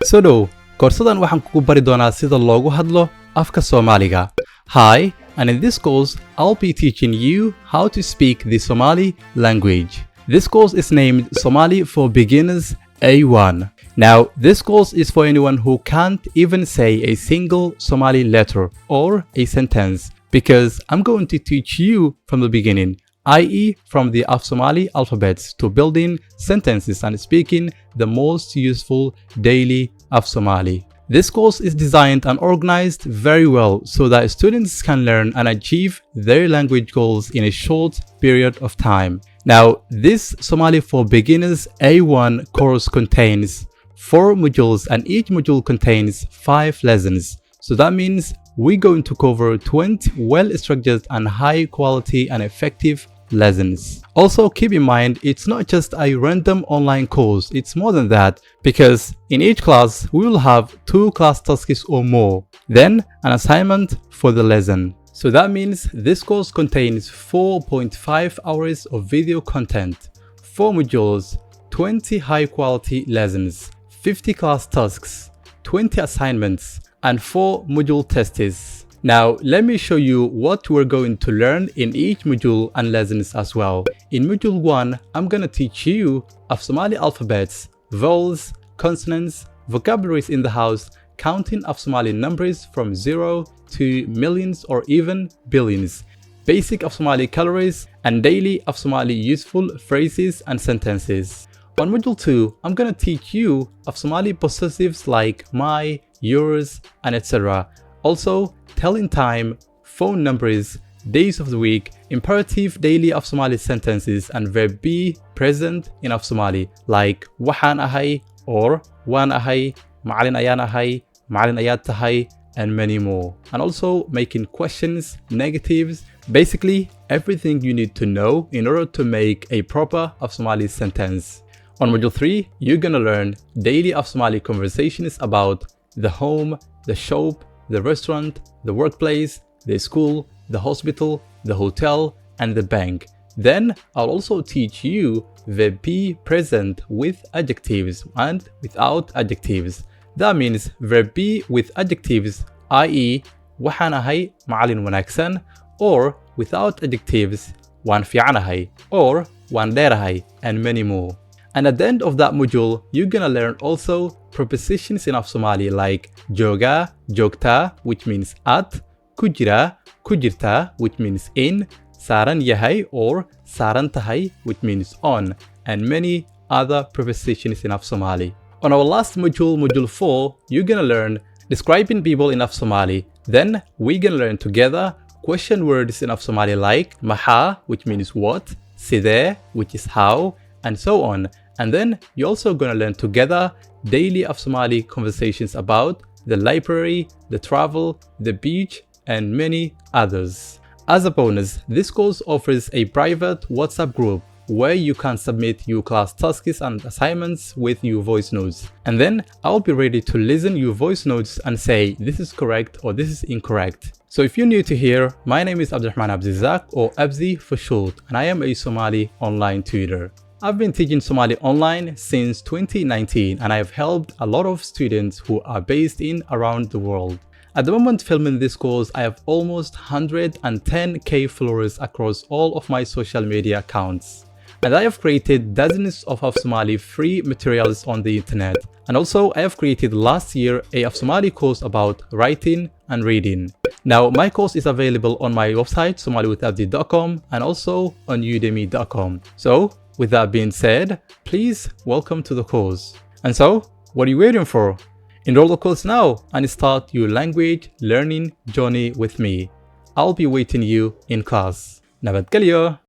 soo dhow koorsadan waxaan kugu bari doonaa sida loogu hadlo afka Soomaaliga. Hi, and in this course I'll be teaching you how to speak the Somali language. This course is named Somali for Beginners A1. Now, this course is for anyone who can't even say a single Somali letter or a sentence, because I'm going to teach you from the beginning, i.e. from the Somali alphabets to building sentences and speaking the most useful daily Somali. This course is designed and organized very well so that students can learn and achieve their language goals in a short period of time. Now, this Somali for Beginners A1 course contains 4 modules, and each module contains 5 lessons. So that means we're going to cover 20 well-structured and high-quality and effective lessons. Also, keep in mind, it's not just a random online course, it's more than that, because in each class we will have 2 class tasks or more, then an assignment for the lesson. So that means this course contains 4.5 hours of video content, 4 modules, 20 high-quality lessons, 50 class tasks, 20 assignments, and 4 module tests. Now, let me show you what we're going to learn in each module and lessons as well. In module 1, I'm gonna teach you of Somali alphabets, vowels, consonants, vocabularies in the house, counting of Somali numbers from 0 to millions or even billions, basic of Somali calories, and daily of Somali useful phrases and sentences. On module 2, I'm gonna teach you of Somali possessives like my, yours, and etc. Also, telling time, phone numbers, days of the week, imperative daily of Somali sentences, and verb be present in of Somali like waxaan ahay or waan ahay, macalin ayaan ahay, macalin ayaad tahay, and many more. And also making questions, negatives, basically everything you need to know in order to make a proper of Somali sentence. On module 3, you're gonna learn daily of Somali conversations about the home, the shop, the restaurant, the workplace, the school, the hospital, the hotel, and the bank. Then I'll also teach you the be present with adjectives and without adjectives. That means verb be with adjectives, i.e. waxaan ahay macalin wanaagsan, or without adjectives, waan fiicanahay or waan dheerahay, and many more. And at the end of that module, you're gonna learn also prepositions in Somali like jooga, joogta, which means at, kujira, kujirta, which means in, saaran yahay or saaran tahay, which means on, and many other prepositions in Somali. On our last module, module 4, you're gonna learn describing people in Somali. Then we're gonna learn together question words in Somali like maha, which means what, sidee, which is how, and so on. And then you're also gonna learn together daily of Somali conversations about the library, the travel, the beach, and many others. As a bonus, this course offers a private WhatsApp group where you can submit your class tasks and assignments with your voice notes. And then I'll be ready to listen your voice notes and say this is correct or this is incorrect. So if you're new to here, my name is Abzi or Abzi for short, and I am a Somali online tutor. I've been teaching Somali online since 2019, and I've helped a lot of students who are based in around the world. At the moment filming this course, I have almost 110k followers across all of my social media accounts. And I have created dozens of Somali free materials on the internet. And also I have created last year a Somali course about writing and reading. Now my course is available on my website somalywithabdi.com and also on udemy.com. So with that being said, please welcome to the course. And so, what are you waiting for? Enroll the course now and start your language learning journey with me. I'll be waiting you in class. Nabadgelyo!